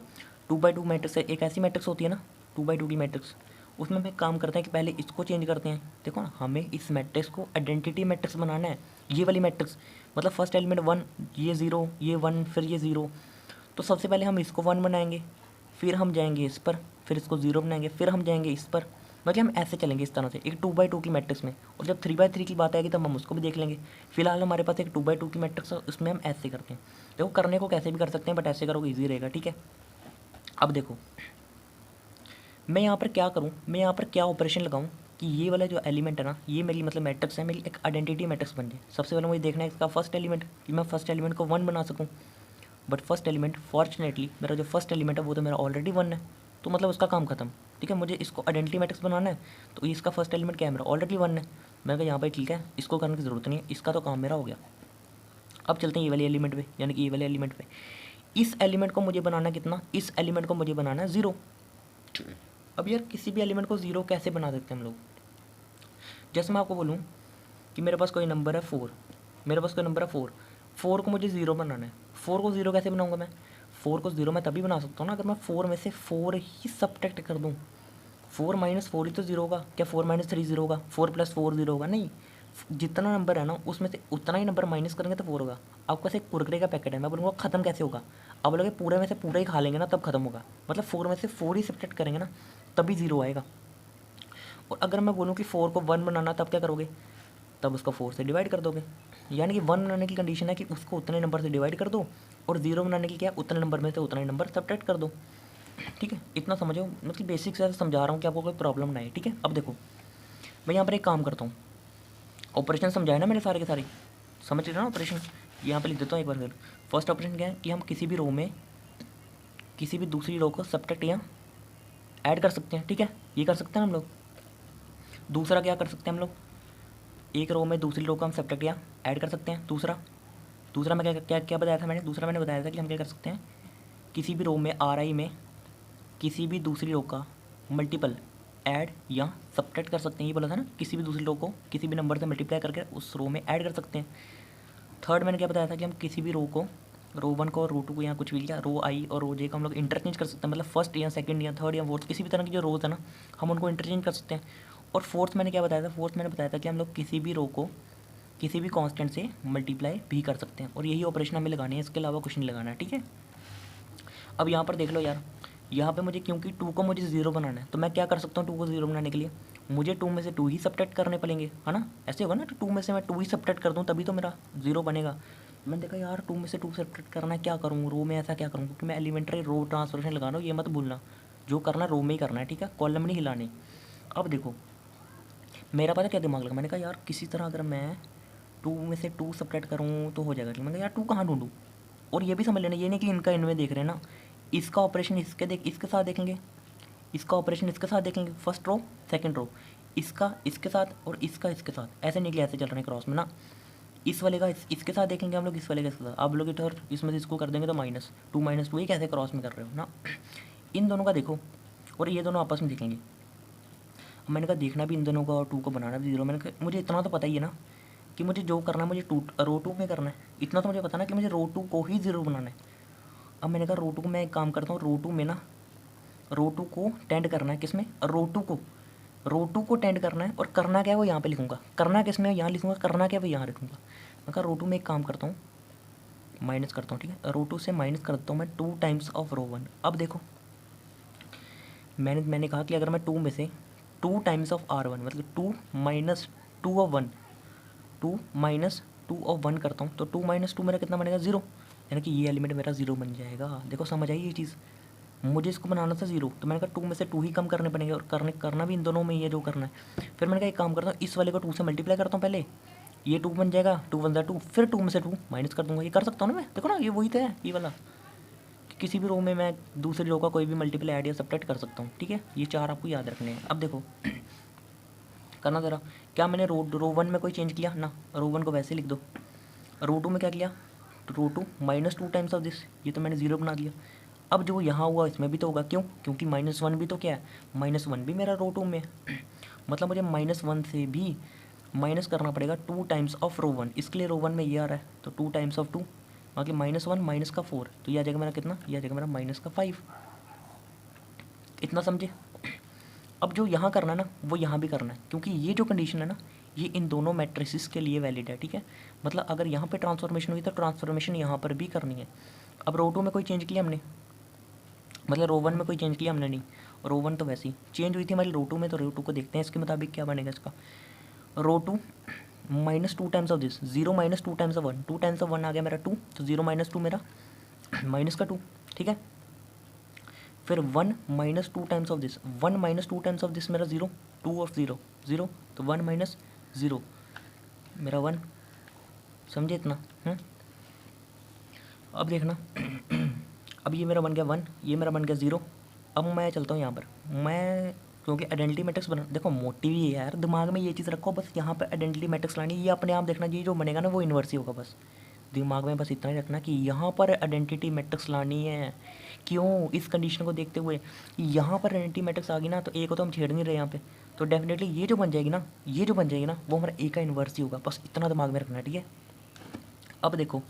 S1: 2/2 मैट्रिक्स एक ऐसी मैट्रिक्स होती है ना 2x2 की मैट्रिक्स, उसमें हमें काम करते हैं कि पहले इसको चेंज करते हैं। देखो ना, हमें इस मैट्रिक्स को आइडेंटिटी मैट्रिक्स बनाना है, ये वाली मैट्रिक्स, मतलब फर्स्ट एलिमेंट 1, ये 0, ये 1, फिर ये 0। तो सबसे पहले हम इसको 1 बनाएंगे, फिर हम जाएंगे इस पर, फिर इसको 0 बनाएंगे, फिर हम जाएंगे इस पर। मतलब हम ऐसे चलेंगे इस तरह से एक 2x2 की मैट्रिक्स में। और जब 3x3 की बात आएगी तब हम उसको भी देख लेंगे। फिलहाल हमारे पास एक 2x2 की मैट्रिक्स है, उसमें हम ऐसे करते हैं। देखो करने को कैसे भी कर सकते हैं, बट ऐसे करोगे ईजी रहेगा, ठीक है। अब देखो मैं यहाँ पर क्या करूँ, मैं यहाँ पर क्या ऑपरेशन लगाऊँ कि ये वाला जो एलिमेंट है ना, ये मेरी मतलब मैट्रिक्स है, मेरी एक आइडेंटिटी मैट्रिक्स बन जाए। सबसे पहले मुझे देखना है इसका फर्स्ट एलिमेंट, कि मैं फर्स्ट एलिमेंट को 1 बना सकूँ। बट फर्स्ट एलिमेंट फॉर्चुनेटली मेरा जो फर्स्ट एलिमेंट है वो तो मेरा ऑलरेडी 1 है, तो मतलब उसका काम खत्म, ठीक है। मुझे इसको आइडेंटिटी मैट्रिक्स बनाना है, तो इसका फर्स्ट एलिमेंट क्या है, मेरा ऑलरेडी 1 है। मैं कहा यहाँ पर ठीक है, इसको करने की ज़रूरत नहीं है, इसका तो काम मेरा हो गया। अब चलते हैं ये वाले एलिमेंट पे, यानी कि ये वाले एलिमेंट पे। इस एलिमेंट को मुझे बनाना कितना, इस एलिमेंट को मुझे बनाना है 0। अब यार किसी भी एलिमेंट को 0 कैसे बना सकते हैं हम लोग। जैसे मैं आपको बोलूँ कि मेरे पास कोई नंबर है 4, मेरे पास कोई नंबर है 4 को मुझे 0 बनाना है। 4 को 0 कैसे बनाऊंगा मैं, 4 को 0 मैं तभी बना सकता हूँ ना अगर मैं 4 में से 4 ही सब्ट्रैक्ट कर दूँ। 4 - 4 ही तो 0 होगा, क्या 4 - 3 0 होगा, 4 + 4 0 होगा, नहीं। जितना नंबर है ना उसमें से उतना ही नंबर माइनस करेंगे तो 4 होगा। आपके पास एक कुरकुरे का पैकेट है, मैं बोलूँगा ख़त्म कैसे होगा, आप बोलोगे पूरे में से पूरा ही खा लेंगे ना तब खत्म होगा। मतलब 4 में से 4 ही सब्ट्रैक्ट करेंगे ना तभी 0 आएगा। और अगर मैं बोलूँ कि 4 को 1 बनाना, तब क्या करोगे, तब उसको 4 से डिवाइड कर दोगे। यानी कि 1 बनाने की कंडीशन है कि उसको उतने नंबर से डिवाइड कर दो, और 0 बनाने की क्या, उतने नंबर में से उतना ही नंबर सब्ट्रैक्ट कर दो, ठीक है। इतना समझो, मतलब बेसिक से समझा रहा हूँ कि आपको कोई प्रॉब्लम ना है, ठीक है। अब देखो मैं यहाँ पर एक काम करता हूँ, ऑपरेशन समझाए ना मेरे सारे के सारे, समझ रहे ना ऑपरेशन। यहाँ पे लिख देता हूँ एक बार फिर। फर्स्ट ऑपरेशन क्या है कि हम किसी भी रो में किसी भी दूसरी रो को सब्ट्रैक्ट या ऐड कर सकते हैं, ठीक है, ये कर सकते हैं हम लोग। दूसरा क्या कर सकते हैं हम लोग, एक रो में दूसरी रो को हम सब्ट्रैक्ट या ऐड कर सकते हैं। दूसरा मैं क्या क्या क्या बताया था मैंने, दूसरा मैंने बताया था कि हम क्या कर सकते हैं, किसी भी रो में RI में किसी भी दूसरी रो का मल्टीपल ऐड या सब्ट्रैक्ट कर सकते हैं, ये बोला था ना, किसी भी दूसरी रो को किसी भी नंबर से मल्टीप्लाई करके उस रो में ऐड कर सकते हैं। थर्ड मैंने क्या बताया था कि हम किसी भी रो को, रो 1 को और रो 2 को, या कुछ भी लिया, रो I और रो J को हम लोग इंटरचेंज कर सकते हैं। मतलब फर्स्ट या सेकंड या थर्ड या फोर्थ किसी भी तरह की जो रोज है ना, हम उनको इंटरचेंज कर सकते हैं। और फोर्थ मैंने क्या बताया था, फोर्थ मैंने बताया था कि हम लोग किसी भी रो को किसी भी कांस्टेंट से मल्टीप्लाई भी कर सकते हैं, और यही ऑपरेशन हमें लगानी है, इसके अलावा कुछ नहीं लगाना है, ठीक है। अब यहाँ पर देख लो यार, यहाँ पे मुझे क्योंकि 2 को मुझे 0 बनाना है, तो मैं क्या कर सकता हूँ, 2 को 0 बनाने के लिए मुझे 2 में से 2 ही सब्ट्रैक्ट करने पड़ेंगे, है ना। ऐसे होगा ना, तो 2 में से मैं 2 ही सब्ट्रैक्ट कर दूँ तभी तो मेरा 0 बनेगा। मैंने देखा यार 2 में से 2 सब्ट्रैक्ट करना है, क्या करूँ रो में, ऐसा क्या करूँ, क्योंकि मैं एलिमेंट्री रो ट्रांसफॉर्मेशन लगा रहा हूँ, ये मत भूलना, जो करना रो में ही करना है, ठीक है, कॉलम नहीं हिलानी। अब देखो मेरा पता क्या दिमाग लगा, मैंने कहा यार किसी तरह अगर मैं 2 में से 2 सब्ट्रैक्ट करूँ तो हो जाएगा, मैंने कहा यार 2 कहाँ ढूंढूँ। और ये भी समझ लेना, ये नहीं कि इनका इनमें देख रहे हैं ना, इसका ऑपरेशन इसके साथ देखेंगे, इसका ऑपरेशन इसके साथ देखेंगे, फर्स्ट रो सेकंड रो, इसका इसके साथ और इसका इसके साथ, ऐसे निकले, ऐसे चल रहे हैं क्रॉस में ना। इस वाले का इसके साथ देखेंगे हम लोग, इस वाले का इसके साथ, आप लोग इधर इसमें से इसको कर देंगे तो -2 -2 ये कैसे क्रॉस में कर रहे हो ना। इन दोनों का देखो, और ये दोनों आपस में देखेंगे। मैंने कहा देखना भी इन दोनों का और 2 को बनाना भी 0। मैंने कहा मुझे इतना तो पता ही है ना कि मुझे जो करना है मुझे रो 2 में करना है, इतना तो मुझे पता ना कि मुझे रो 2 को ही 0 बनाना है। अब मैंने कहा रो 2 को मैं एक काम करता हूँ, रो 2 में ना, रो 2 को टेंड करना है, किसमें, रो 2 को टेंड करना है, और करना क्या है वो यहाँ पे लिखूँगा, करना किस में यहाँ लिखूँगा, करना क्या है वो यहाँ लिखूँगा। मैं कहा रो 2 में एक काम करता हूँ, माइनस करता हूँ, ठीक है, रो 2 से माइनस करता हूँ मैं 2 टाइम्स ऑफ रो 1। अब देखो मैंने कहा कि अगर मैं 2 में से 2 टाइम्स ऑफ R1 मतलब 2 - 2 ऑफ 1, 2 - 2 ऑफ 1 करता हूँ, तो 2 - 2 मेरा कितना बनेगा, 0। यानी कि ये एलिमेंट मेरा 0 बन जाएगा। देखो समझ आई ये चीज़, मुझे इसको बनाना था 0, तो मैंने कहा 2 में से 2 ही कम करने पड़ेंगे, और करना भी इन दोनों में ही है जो करना है। फिर मैंने कहा एक काम करता हूँ, इस वाले को 2 से मल्टीप्लाई करता हूँ पहले, ये 2 बन जाएगा, 2 × 2, फिर 2 में से 2 माइनस कर दूँगा। ये कर सकता हूँ ना मैं, देखो ना ये वही तो है, ये वाला, किसी भी रो में मैं दूसरी रो का कोई भी मल्टीपल ऐड या सब्ट्रैक्ट कर सकता हूँ, ठीक है। ये 4 आपको याद रखने हैं। अब देखो करना ज़रा, क्या मैंने रो 1 में कोई चेंज किया ना, रो 1 को वैसे लिख दो। रो 2 में क्या किया, रो 2 -2 टाइम्स ऑफ दिस, ये तो मैंने 0 बना दिया। अब जो यहाँ हुआ इसमें भी तो होगा, क्यों, क्योंकि -1 भी तो क्या है, -1 भी मेरा रो 2 में मतलब मुझे -1 से भी माइनस करना पड़ेगा 2 टाइम्स ऑफ रो 1, इसके लिए रो 1 में ये आ रहा है, तो 2 टाइम्स ऑफ 2 बाकी -1 -4, तो ये आ जाएगा मेरा कितना, ये आ जाएगा मेरा -5। इतना समझे। अब जो यहाँ करना है ना वो यहाँ भी करना है, क्योंकि ये जो कंडीशन है ना ये इन दोनों मैट्रिसेस के लिए वैलिड है, ठीक है। मतलब अगर यहाँ पे ट्रांसफॉर्मेशन हुई तो ट्रांसफॉर्मेशन यहाँ पर भी करनी है। अब रो टू में कोई चेंज किया हमने, मतलब रो वन में कोई चेंज किया हमने नहीं, रो वन तो वैसे ही चेंज हुई थी हमारी रो टू में, तो रो टू को देखते हैं इसके मुताबिक क्या बनेगा इसका। Row two minus two times of this, zero minus two times of one, two times of one आ गया मेरा टू, तो जीरो माइनस टू मेरा माइनस का टू, ठीक है। फिर one minus two times of this, one minus two times of this मेरा zero, two of zero zero, तो वन माइनस जीरो मेरा वन, समझे इतना? अब देखना अब ये मेरा बन गया वन, ये मेरा बन गया ज़ीरो। अब मैं चलता हूँ यहाँ पर, मैं क्योंकि आइडेंटिटी मैट्रिक्स बना, देखो मोटिव ही है यार, दिमाग में ये चीज़ रखो बस, यहाँ पर आइडेंटिटी मैट्रिक्स लानी, ये अपने आप देखना चाहिए जो बनेगा ना वो इन्वर्स ही होगा, बस दिमाग में बस इतना ही रखना कि यहाँ पर आइडेंटिटी मैट्रिक्स लानी है। क्यों? इस कंडीशन को देखते हुए यहाँ पर आइडेंटिटी मैट्रिक्स आ गई ना, तो ए को तो हम छेड़ नहीं रहे यहाँ पे, तो डेफिनेटली ये जो बन जाएगी ना, ये जो बन जाएगी ना वो हमारा ए का इन्वर्स ही होगा, बस इतना दिमाग में रखना है, ठीक है। अब देखो,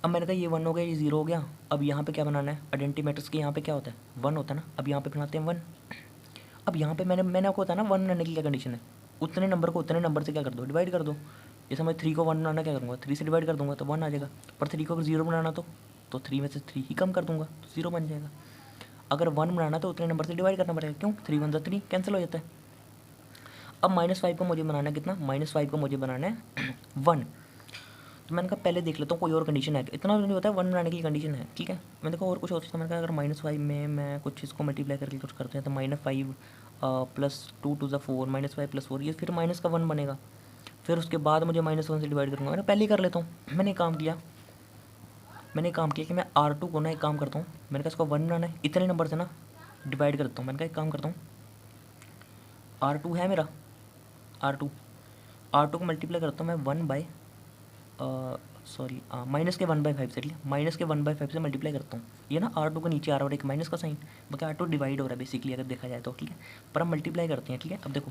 S1: अब मैंने कहा ये वन हो गया, ये जीरो हो गया, अब यहाँ पे क्या बनाना है, आइडेंटिटी मैट्रिक्स के यहाँ पे क्या होता है, वन होता है ना, अब यहाँ पे बनाते हैं वन। अब यहाँ पे मैंने आपको बताया ना वन बनाने की क्या कंडीशन है, उतने नंबर को उतने नंबर से क्या कर दो, डिवाइड कर दो। जैसे मैं थ्री को वन बनाना क्या करूँगा, थ्री से डिवाइड कर दूंगा तो वन आ जाएगा, पर थ्री को अगर जीरो बनाना तो थ्री में से थ्री ही कम कर दूंगा तो जीरो बन जाएगा। अगर वन बनाना तो उतने नंबर से डिवाइड करना पड़ेगा, क्यों, थ्री वन ज़ा थ्री कैंसिल हो जाता है। अब माइनस फाइव को मुझे बनाना है कितना, माइनस फाइव को मुझे बनाना है वन, तो मैंने कहा पहले देख लेता हूँ कोई और कंडीशन है, इतना नहीं होता है, वन बनाने की कंडीशन है, ठीक है। मैंने कहा और कुछ हो सकता है, मैंने कहा अगर माइनस फाइव में मैं कुछ इसको मल्टीप्लाई करके कुछ करते हैं तो minus five plus two two ज़ा four, minus five plus four, ये फिर माइनस का वन बनेगा, फिर उसके बाद मुझे माइनस वन से डिवाइड करूँगा, मैंने पहले ही कर लेता हूँ। मैंने काम किया कि मैं आर टू को ना एक काम करता हूँ, मैंने कहा इसको वन बनाना है, इतने नंबर से ना डिवाइड कर देता हूँ। मैंने कहा एक काम करता हूँ, आर टू है मेरा, आर टू को मल्टीप्लाई करता हूँ मैं वन बाई सॉरी माइनस के वन बाई फाइव से, ठीक है, माइनस के वन बाई फाइव से मल्टीप्लाई करता हूँ, ये ना आर टू को नीचे आ रहा है और एक माइनस का साइन, बाकी आर टू डिवाइड हो रहा है बेसिकली अगर देखा जाए तो, ठीक है, पर हम मल्टीप्लाई करते हैं, ठीक है। अब देखो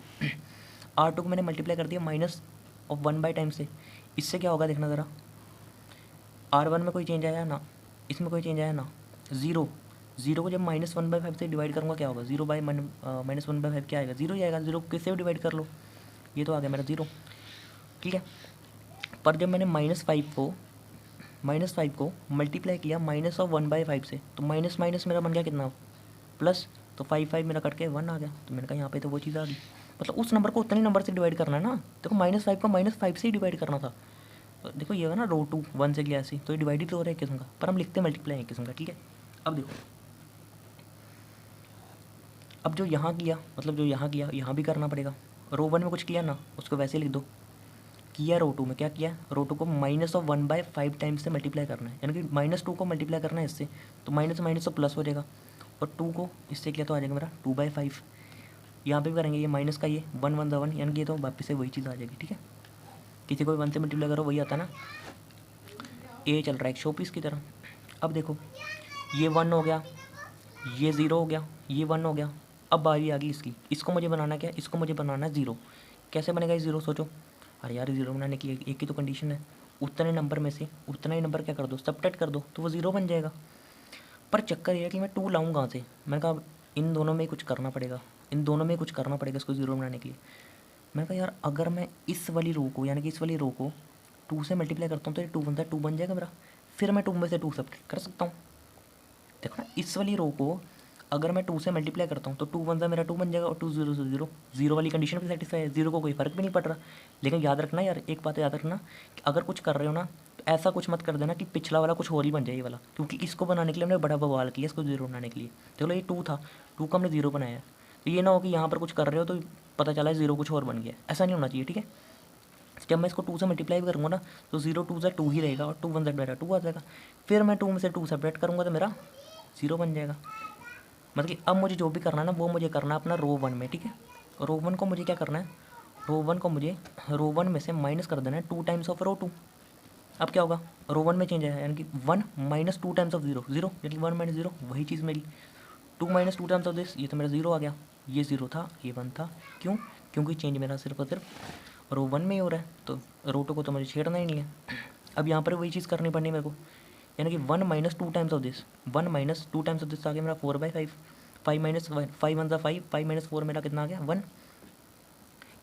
S1: आर टू को मैंने मल्टीप्लाई कर दिया minus of one by time से, इससे क्या होगा देखना ज़रा, आर वन में कोई चेंज आया ना, इसमें कोई चेंज आया ना, ज़ीरो, जीरो को जब माइनस वन बाई फाइव से डिवाइड करूँगा क्या होगा, zero by minus one by five क्या आएगा, जीरो ही आएगा, जीरो किससे भी डिवाइड कर लो, ये तो आ गया मेरा जीरो, ठीक है। पर जब मैंने माइनस फाइव को मल्टीप्लाई किया minus of one by five से, तो माइनस माइनस मेरा बन गया कितना, प्लस, तो फाइव फाइव मेरा कट के वन आ गया, तो मैंने कहा यहाँ पे तो वो चीज़ आ गई, मतलब उस नंबर को उतने नंबर से डिवाइड करना है ना, देखो माइनस फाइव को माइनस फाइव से ही डिवाइड करना था, तो देखो ये है ना रो टू वन से गया ऐसे, तो ये डिवाइड ही तो हो रहा है एक किस्म का, पर हम लिखते मल्टीप्लाई है किस्म का, ठीक है। अब देखो, अब जो यहाँ किया मतलब जो यहाँ किया यहाँ भी करना पड़ेगा, रो वन में कुछ किया ना उसको वैसे लिख दो, किया रो टू में क्या किया, रो टू को minus of one by five times से मल्टीप्लाई करना है, यानी कि माइनस टू को मल्टीप्लाई करना है इससे, तो माइनस माइनस तो प्लस हो जाएगा, और टू को इससे किया तो आ जाएगा मेरा टू बाई फाइव, यहाँ पे भी करेंगे ये माइनस का ये वन वन ज़ा वन, यानी कि ये तो वापस से वही चीज़ आ जाएगी, ठीक है। किसी को भी वन से मल्टीप्लाई करो वही आता है ना, ए चल रहा है एक शो पीस की तरह। अब देखो ये वन हो गया, ये ज़ीरो हो गया, ये वन हो गया, अब बारी आ गई इसकी, इसको मुझे बनाना क्या, इसको मुझे बनाना है ज़ीरो, कैसे बनेगा ये ज़ीरो, सोचो, अरे यार ज़ीरो बनाने की एक ही तो कंडीशन है, उतने नंबर में से उतना ही नंबर क्या कर दो, सबट्रैक्ट कर दो, तो वो ज़ीरो बन जाएगा। पर चक्कर ये है कि मैं टू लाऊँ कहाँ से, मैंने कहा इन दोनों में कुछ करना पड़ेगा, इसको ज़ीरो बनाने के लिए। मैंने कहा यार अगर मैं इस वाली रो को यानी कि इस वाली रो को टू से मल्टीप्लाई करता हूँ तो ये टू बनता है, टू बन जाएगा मेरा, फिर मैं टू में से टू सबट्रैक्ट कर सकता हूँ। देखो ना इस वाली रो को अगर मैं टू से मल्टीप्लाई करता हूँ तो टू वन सा मेरा टू बन जाएगा, और टू जीरो से जीरो, जीरो वाली कंडीशन भी सेटिस्फाई है, जीरो को कोई फ़र्क भी नहीं पड़ रहा। लेकिन याद रखना यार, एक बात याद रखना कि अगर कुछ कर रहे हो ना तो ऐसा कुछ मत कर देना कि पिछला वाला कुछ और ही बन जाए ये वाला, क्योंकि इसको बनाने के लिए हमने बड़ा बवाल किया, इसको जीरो बनाने के लिए। चलो ये टू था, टू का हमने जीरो बनाया, तो ये ना हो कि यहाँ पर कुछ कर रहे हो तो पता चला है जीरो कुछ और बन गया, ऐसा नहीं होना चाहिए, ठीक है। जब मैं इसको टू से मल्टीप्लाई भी करूँगा ना तो जीरो टू से टू ही रहेगा, और टू वन से मेरा टू आ जाएगा, फिर मैं टू में से टू सेपरेट करूँगा तो मेरा जीरो बन जाएगा। मतलब कि अब मुझे जो भी करना है ना वो मुझे करना है अपना रो वन में, ठीक है। रो वन को मुझे क्या करना है, रो वन को मुझे रो वन में से माइनस कर देना है two times of row two. अब क्या होगा, रो वन में चेंज है यानी कि one minus two times of zero, zero यानी कि वन माइनस जीरो वही चीज़ मेरी, two minus two times of this, ये तो मेरा जीरो आ गया, ये जीरो था ये वन था, क्यों, क्योंकि चेंज मेरा सिर्फ और सिर्फ रो वन में ही हो रहा है, तो रो टू को तो मुझे छेड़ना ही नहीं है। अब यहाँ पर वही चीज़ करनी पड़नी मेरे को, यानी कि one minus two times of this, one minus two times of this आ गया मेरा four by five, 5 minus 5 one ज़ा 5, 5 माइनस 4 मेरा कितना आ गया 1,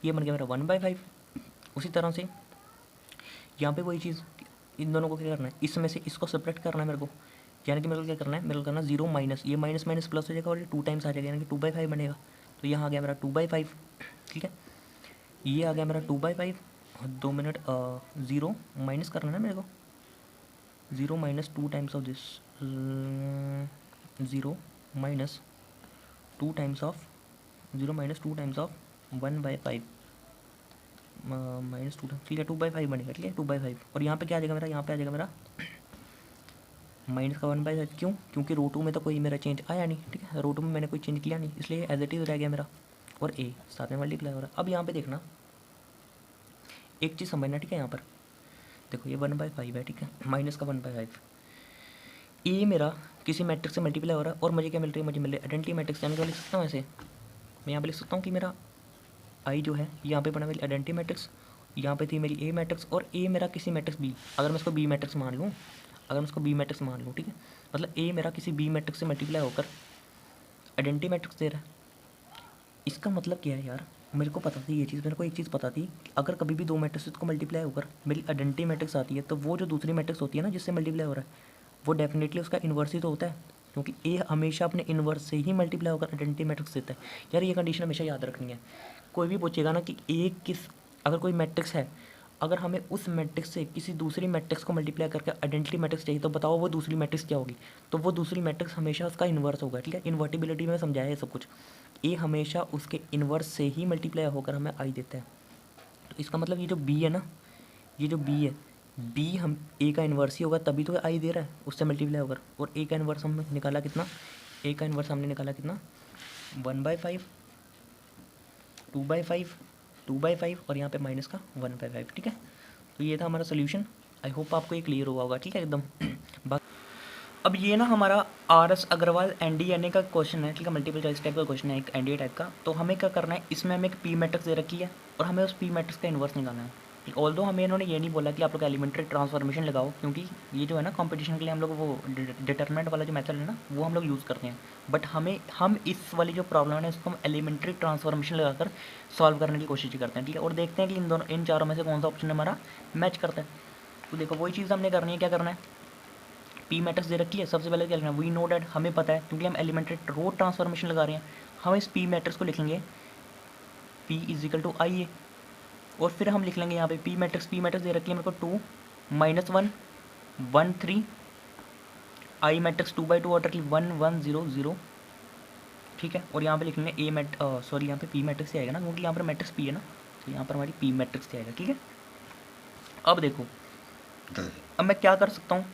S1: ये बन गया मेरा 1/5। उसी तरह से यहाँ पे वही चीज़, इन दोनों को क्या करना है, इसमें से इसको सब्ट्रैक्ट करना है मेरे को, यानी कि मेरे को क्या करना है, मेरे को करना 0 माइनस, ये माइनस माइनस प्लस हो जाएगा और ये 2 टाइम्स आ जाएगा, यानी कि 2/5 बनेगा। तो यहाँ आ गया मेरा 2/5, ठीक है, ये आ गया मेरा 2/5। 2 मिनट 0 माइनस करना है ना मेरे को, 0 minus 2 times of this, 0 minus 2 times of 0 minus 2 times of 1/5 minus 2, ठीक है 2/5 बनेगा, ठीक है 2/5। और यहाँ पे क्या आ जाएगा मेरा, यहाँ पे आ जाएगा मेरा माइनस का 1/5। क्यों? क्योंकि रो 2 में तो कोई मेरा चेंज आया नहीं, ठीक है, रो 2 में मैंने कोई चेंज किया नहीं, इसलिए एज इट इज़ रह गया मेरा। और ए साथ में मल्टीप्लाई हो रहा है। अब यहाँ पे देखना एक चीज़ समझना, ठीक है, यहाँ पर देखो ये 1/5 है, ठीक है, माइनस का 1/5। ए मेरा किसी मैट्रिक्स से मल्टीप्लाई हो रहा है और मुझे क्या मिल रही है, मुझे मिल रही है आइडेंटिटी मैट्रिक्स, यानी कि लिख सकता हूँ ऐसे, मैं यहाँ पे लिख सकता हूँ कि मेरा आई जो है यहाँ पे बना मेरी आइडेंटिटी मैट्रिक्स, यहाँ पे थी मेरी ए मैट्रिक्स, और ए मेरा किसी मैट्रिक्स बी, अगर मैं इसको बी मैट्रिक्स मान लूँ, अगर मैं इसको बी मैट्रिक्स मान लूँ, ठीक है, मतलब ए मेरा किसी बी मैट्रिक्स से मल्टीप्लाई होकर आइडेंटिटी मैट्रिक्स दे रहा है। इसका मतलब क्या है यार, मेरे को पता थी ये चीज़, मेरे को एक चीज़ पता थी, अगर कभी भी दो मैट्रिक्स को मल्टीप्लाई होकर मेरी आइडेंटिटी मैट्रिक्स आती है, तो वो जो दूसरी मैट्रिक्स होती है ना जिससे मल्टीप्लाई हो रहा है, वो डेफिनेटली उसका इन्वर्स ही तो होता है, क्योंकि ए हमेशा अपने इन्वर्स से ही मल्टीप्लाई होकर आइडेंटिटी मैट्रिक्स देता है। यार ये कंडीशन हमेशा याद रखनी है। कोई भी पूछेगा ना कि ए किस, अगर कोई मैट्रिक्स है, अगर हमें उस मैट्रिक्स से किसी दूसरी मैट्रिक्स को मल्टीप्लाई करके आइडेंटिटी मैट्रिक्स चाहिए, तो बताओ वो दूसरी मैट्रिक्स क्या होगी, तो वो दूसरी मैट्रिक्स हमेशा उसका इन्वर्स होगा, ठीक है, इन्वर्टिबिलिटी में समझाया है सब कुछ। ए हमेशा उसके इन्वर्स से ही मल्टीप्लाई होकर हमें आई देता है। तो इसका मतलब ये जो बी है ना, ये जो बी है, बी हम ए का इन्वर्स ही होगा तभी तो आई दे रहा है उससे मल्टीप्लाई होकर। और ए का इन्वर्स हमने निकाला कितना, ए का इन्वर्स हमने निकाला कितना 1/5, 2/5, 2/5 और यहाँ पे माइनस का 1/5, ठीक है। तो ये था हमारा सोल्यूशन। आई होप आपको ये क्लियर हुआ होगा, ठीक है एकदम। अब ये ना हमारा RS अग्रवाल NDNA का क्वेश्चन है, ठीक है, मल्टीपल चॉइस टाइप का क्वेश्चन है, एक NDA टाइप का। तो हमें क्या करना है, इसमें हमें एक पी मैट्रिक्स दे रखी है और हमें उस पी मैट्रिक्स का इन्वर्स निकालना है। ऑल्दो हमें इन्होंने ये नहीं बोला कि आप लोग एलिमेंट्री ट्रांसफॉर्मेशन लगाओ, क्योंकि ये जो है ना कंपटीशन के लिए हम लोग वो डिटरमिनेंट वाला जो मेथड है ना वो हम लोग यूज़ करते हैं। बट हम इस वाली जो प्रॉब्लम है इसको हम एलिमेंट्री ट्रांसफॉर्मेशन लगाकर सॉल्व करने की कोशिश करते हैं, ठीक है। और देखते हैं कि इन चारों में से कौन सा ऑप्शन हमारा मैच करता है। तो देखो वही चीज़ हमने करनी है, क्या करना है, पी मैट्रिक्स दे रखी है, सबसे पहले क्या लिखना है, वी नो डैट, हमें पता है क्योंकि हम एलिमेंट्री रो ट्रांसफॉर्मेशन लगा रहे हैं, हम इस पी मैट्रिक्स को लिखेंगे P इजिकल टू आई ए, और फिर हम लिख लेंगे यहाँ पे पी मैट्रिक्स दे रखी है मेरे को 2 -1 1 3, आई मैट्रिक्स 2/2 ऑर्डर की 1 1 0 0, ठीक है। और यहाँ पे लिख लेंगे सॉरी यहाँ पे पी मैट्रिक्स ही आएगा ना, क्योंकि यहाँ पर मैट्रिक्स पी है ना, तो यहाँ पर हमारी पी मैट्रिक्स ही आएगा, ठीक है। अब देखो अब मैं क्या कर सकता हूँ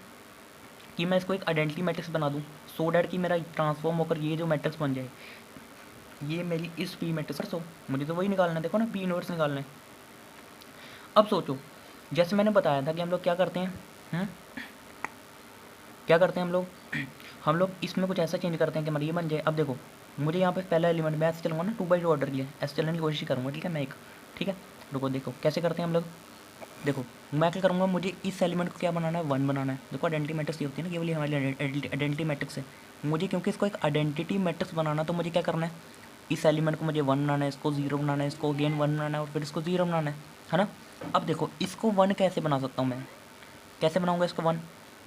S1: कि मैं इसको एक आइडेंटिटी मैट्रिक्स बना दूँ, सो डैट कि मेरा ट्रांसफॉर्म होकर ये जो मैट्रिक्स बन जाए, ये मेरी इस पी मैट्रिक्स हो, मुझे तो वही निकालना है, देखो ना पी इनवर्स निकालना है। अब सोचो, जैसे मैंने बताया था कि हम लोग क्या करते हैं, क्या करते हैं हम लोग इसमें कुछ ऐसा चेंज करते हैं कि हमारा ये बन जाए। अब देखो मुझे यहाँ पे पहला एलिमेंट मैं ऐसे चलूँगा ना 2/2 ऑर्डर के लिए, ऐसे चलने की कोशिश करूँगा, ठीक है, मैं एक, ठीक है। रुको देखो कैसे करते हैं हम लोग, देखो मैं क्या करूँगा, मुझे इस एलिमेंट को क्या बनाना है, 1 बनाना है। देखो आइडेंटिटी मैट्रिक्स ये होती है ना, केवल हमारी आइडेंटिटी मैट्रिक्स है, मुझे क्योंकि इसको एक आइडेंटिटी मैट्रिक्स बनाना, तो मुझे क्या करना है, इस एलिमेंट को मुझे 1 बनाना है, इसको 0 बनाना है, इसको अगेन 1 बनाना है और फिर इसको 0 बनाना है ना। अब देखो इसको 1 कैसे बना सकता हूँ मैं, कैसे बनाऊँगा इसको 1,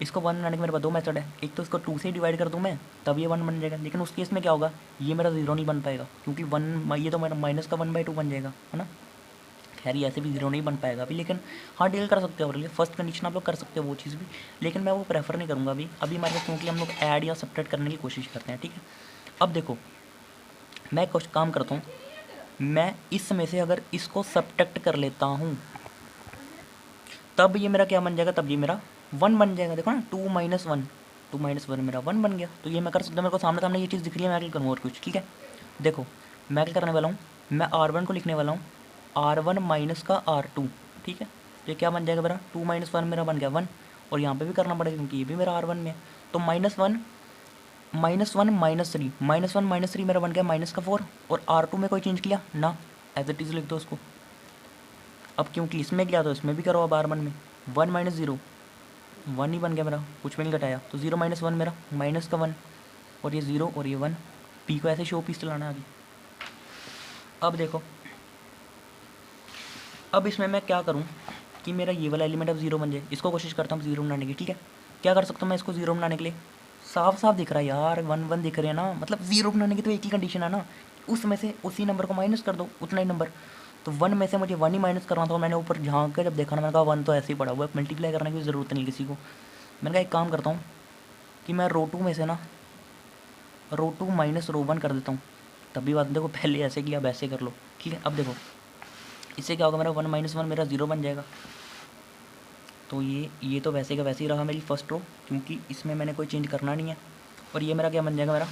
S1: इसको 1 बनाने के मेरे पास दो मेथड है, एक तो इसको 2 से डिवाइड कर दूँ मैं, तब ये 1 बन जाएगा। लेकिन उस केस में क्या होगा, ये मेरा 0 नहीं बन पाएगा, क्योंकि 1 ये तो मेरा माइनस का 1/2 बन जाएगा, है ना। खैर ये ऐसे भी 0 नहीं बन पाएगा अभी, लेकिन हाँ डील कर सकते हो, और फर्स्ट कंडीशन आप लोग कर सकते हो वो चीज़ भी, लेकिन मैं वो प्रेफर नहीं करूँगा अभी हमारे पास, क्योंकि हम लोग ऐड या सब्ट्रैक्ट करने की कोशिश करते हैं, ठीक है। अब देखो मैं कुछ काम करता हूँ, मैं इसमें से अगर इसको सब्ट्रैक्ट कर लेता हूँ तब ये मेरा क्या बन जाएगा, तब ये मेरा 1 बन जाएगा। देखो ना 2 - 1 मेरा 1 बन गया। तो ये मैं कर सकता हूँ, मेरे को सामने ये चीज़ दिख रही है, मैं क्या करूँ और कुछ, ठीक है। देखो मैं क्या करने वाला हूँ, मैं R1 को लिखने वाला हूँ R1 माइनस का R2, ठीक है। तो ये क्या बन जाएगा मेरा 2 - 1 मेरा बन गया 1, और यहाँ पे भी करना पड़ेगा क्योंकि ये भी मेरा R1 में है। तो -1 -1 -3 मेरा बन गया -4, और R2 में कोई चेंज किया ना, एज इट इज़ लिख दो उसको। अब क्योंकि इसमें गया तो इसमें भी करो, अब R1 में 1 - 0 1 ही बन गया मेरा, कुछ भी नहीं घटाया, तो 0 - 1 मेरा माइनस का 1, और ये 0 और ये 1, पी को ऐसे शो पीस चलाना है आगे। अब देखो, अब इसमें मैं क्या करूँ कि मेरा ये वाला एलिमेंट अब जीरो बन जाए। इसको कोशिश करता हूँ जीरो बनाने की, ठीक है। क्या कर सकता हूँ मैं इसको जीरो बनाने के लिए? साफ साफ दिख रहा है यार, 1 1 दिख रहे हैं ना, मतलब जीरो बनाने की तो एक ही कंडीशन है ना, उसमें से उसी नंबर को माइनस कर दो, उतना ही नंबर। तो 1 में से मुझे 1 ही माइनस करना था। मैंने ऊपर झाँक कर जब देखा ना, मैंने कहा 1 तो ऐसे ही पड़ा हुआ है, मल्टीप्लाई करने की ज़रूरत नहीं किसी को। मैंने कहा एक काम करता हूँ कि मैं रो 2 में से ना रो 2 माइनस रो 1 कर देता हूँ। तभी बात, देखो पहले ऐसे किया अब ऐसे कर लो, ठीक है। अब देखो इससे क्या होगा, मेरा 1 माइनस 1 मेरा 0 बन जाएगा। तो ये तो वैसे का वैसे ही रहा मेरी फर्स्ट रो, क्योंकि इसमें मैंने कोई चेंज करना नहीं है। और ये मेरा क्या बन जाएगा, मेरा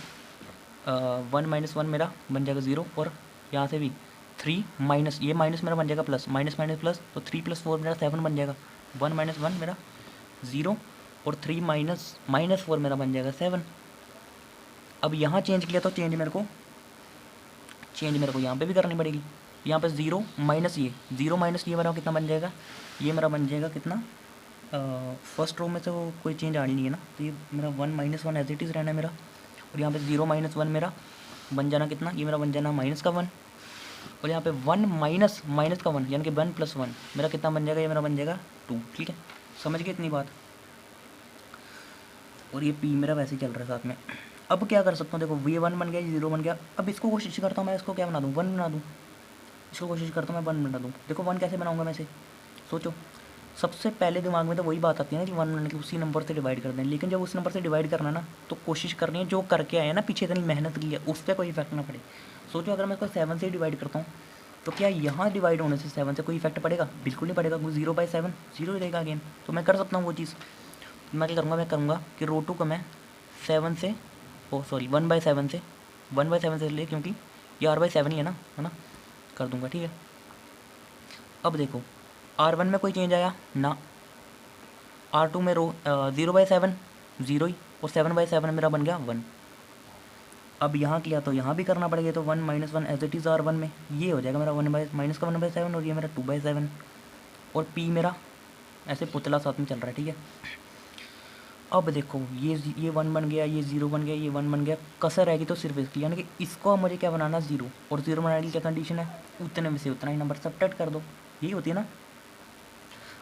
S1: 1 माइनस 1 मेरा बन जाएगा 0, और यहाँ से भी 3 माइनस, ये माइनस मेरा बन जाएगा प्लस, माइनस माइनस प्लस, तो 3 + 4 मेरा 7 बन जाएगा। 1 माइनस 1 मेरा 0, और 3 माइनस माइनस 4 मेरा बन जाएगा 7। अब यहाँ चेंज किया तो चेंज मेरे को यहाँ पे भी करनी पड़ेगी। यहाँ पे 0 माइनस ये मेरा कितना बन जाएगा, ये मेरा बन जाएगा कितना, फर्स्ट रो में तो कोई चेंज आनी नहीं है ना, तो ये मेरा 1 माइनस 1 एज इट इज़ रहना है मेरा। और यहाँ पे 0 माइनस 1 मेरा बन जाना कितना, ये मेरा बन जाना माइनस का 1। और यहाँ पे 1 माइनस माइनस का 1 यानी कि 1 + 1 मेरा कितना बन जाएगा, ये मेरा बन जाएगा 2, ठीक है। समझ गए इतनी बात। और ये पी मेरा वैसे ही चल रहा है साथ में। अब क्या कर सकता हूँ, देखो ये 1 बन गया, ये 0 बन गया। अब इसको कोशिश करता हूँ मैं इसको क्या बना दूँ, 1 बना दूँ। इसको कोशिश करता हूँ मैं 1 बना दूँ। देखो 1 कैसे बनाऊँगा मैं इसे, सोचो। सबसे पहले दिमाग में तो वही बात आती है ना कि 1 बनाने की उसी नंबर से डिवाइड कर दें। लेकिन जब उस नंबर से डिवाइड करना है ना, तो कोशिश करनी है जो करके आए ना, पीछे इतनी मेहनत की है, उस पर कोई इफेक्ट ना पड़े। सोचो अगर मैं इसको 7 से डिवाइड करता हूँ, तो क्या यहाँ डिवाइड होने से 7 से कोई इफेक्ट पड़ेगा? बिल्कुल नहीं पड़ेगा। 0/7 0 ही रहेगा अगेन। तो मैं कर सकता हूँ वो चीज़। मैं क्या करूँगा, मैं करूँगा कि रो 2 को मैं 7 से, 1/7 से ले, क्योंकि ये R/7 ही है ना, कर दूँगा, ठीक है। अब देखो R1 में कोई चेंज आया ना, R2 में 0/7 0 ही, और 7/7 मेरा बन गया 1। अब यहाँ किया तो यहाँ भी करना पड़ेगा, तो 1 minus 1 as it is R1 में ये हो जाएगा मेरा 1/-7, और ये मेरा 2/7। और P मेरा ऐसे पुतला साथ में चल रहा है, ठीक है। अब देखो ये 1 बन गया, ये 0 बन गया, ये 1 बन गया, कसर रहेगी तो सिर्फ इसकी, यानी कि इसको मुझे क्या बनाना, 0। और 0 बनाने की क्या कंडीशन है, उतने में से उतना ही नंबर सब्ट्रैक्ट कर दो, यही होती है ना।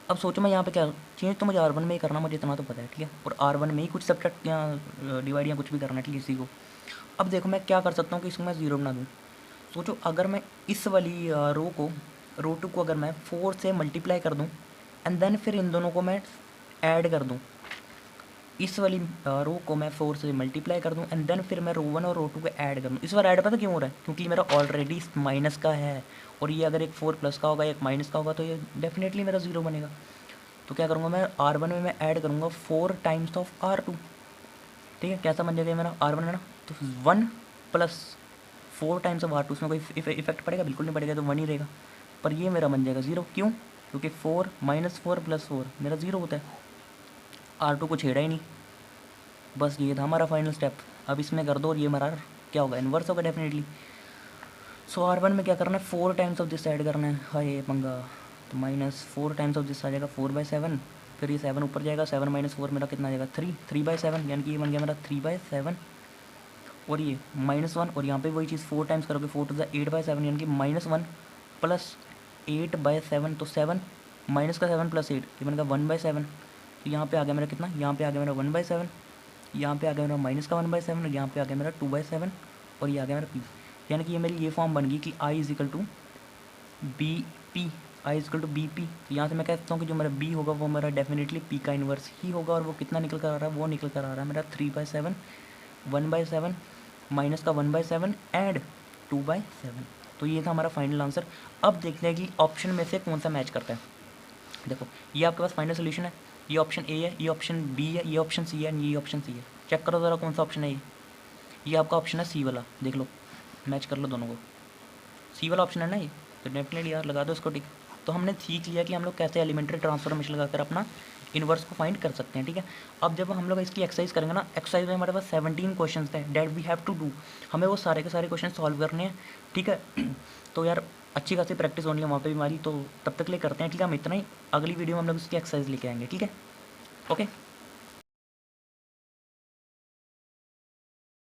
S1: अब सोचो मैं यहाँ पे क्या चेंज, तो मुझे R1 में ही करना, मुझे इतना तो पता है, ठीक है। और R1 में ही कुछ सब्ट्रैक्ट या डिवाइड या कुछ भी करना है, ठीक है, इसी को। अब देखो मैं क्या कर सकता हूँ कि इसको मैं 0 बना दूँ। सोचो अगर मैं इस वाली रो 2 को अगर मैं 4 से मल्टीप्लाई कर दूँ, एंड देन फिर इन दोनों को मैं ऐड कर दूँ। इस वाली रो को मैं 4 से मल्टीप्लाई कर दूँ, एंड देन फिर मैं रो 1 और रो 2 को ऐड कर दूँ। इस बार ऐड पता क्यों हो रहा है, क्योंकि मेरा ऑलरेडी माइनस का है, और ये अगर एक 4 प्लस का होगा, एक माइनस का होगा, तो ये डेफिनेटली मेरा 0 बनेगा। तो क्या करूँगा मैं, R1 में मैं ऐड करूँगा 4 टाइम्स ऑफ R2, ठीक है। कैसा बन जाएगा मेरा R1 है ना, तो 1 + 4 टाइम्स ऑफ R2, उसमें कोई इफेक्ट पड़ेगा? बिल्कुल नहीं पड़ेगा, तो 1 ही रहेगा। पर ये मेरा बन जाएगा 0, क्यों? क्योंकि 4 - 4 + 4 मेरा 0 होता है। R2 को छेड़ा ही नहीं, बस ये था हमारा फाइनल स्टेप। अब इसमें कर दो और ये हमारा क्या होगा, इन्वर्स होगा डेफिनेटली। सो R1 में क्या करना है, 4 टाइम्स ऑफ दिस ऐड करना है, हाँ ये पंगा। तो -4 टाइम्स ऑफ दिस आ जाएगा 4/7, फिर ये 7 ऊपर जाएगा, 7 - 4 मेरा कितना आ जाएगा 3/7, यानी कि ये बन गया मेरा 3/7। और ये -1, और यहाँ पे वही चीज़ 4 टाइम्स करोगे, 4 × 8/7, यानी कि -1 + 8/7, तो 7 माइनस का 7 + 8, ये बनेगा 1/7। तो यहाँ पे आ गया मेरा कितना, यहाँ पे आ गया मेरा 1/7, यहाँ पे आ गया मेरा माइनस का 1/7, और यहाँ पे आ गया मेरा 2/7, और ये आ गया मेरा P। यानी कि ये मेरी ये फॉर्म बन गई कि I = BP, I = BP। तो यहाँ से मैं कह सकता हूँ कि जो मेरा B होगा वो मेरा डेफिनेटली P का इन्वर्स ही होगा, और वो कितना निकल कर आ रहा है, वो निकल कर आ रहा है मेरा 3/7, 1/7, माइनस का 1/7 एंड 2/7। तो ये था हमारा फाइनल आंसर। अब देखते हैं कि ऑप्शन में से कौन सा मैच करता है। देखो ये आपके पास फाइनल सोल्यूशन है, ये ऑप्शन A है, ये ऑप्शन B है, ये ऑप्शन C है, ये ऑप्शन C है। चेक करो ज़रा कौन सा ऑप्शन है ये आपका ऑप्शन है C वाला, देख लो, मैच कर लो दोनों को। C वाला ऑप्शन है ना ये, तो डेफिनेटली यार लगा दो इसको टिक। तो हमने सीख लिया कि हम लोग कैसे एलिमेंट्री ट्रांसफॉर्मेशन लगाकर अपना इन्वर्स को फाइंड कर सकते हैं, ठीक है। अब जब हम लोग इसकी एक्सरसाइज करेंगे ना, एक्सरसाइज में हमारे पास 17 क्वेश्चन थे that we have to do, हमें वो सारे के सारे क्वेश्चन सॉल्व करने हैं, ठीक है। तो यार अच्छी खासी प्रैक्टिस होनी है वहाँ पे भी हमारी, तो तब तक के लिए करते हैं, ठीक है। हम इतना ही, अगली वीडियो में हम लोग इसकी एक्सरसाइज लेके आएंगे, ठीक है, ओके।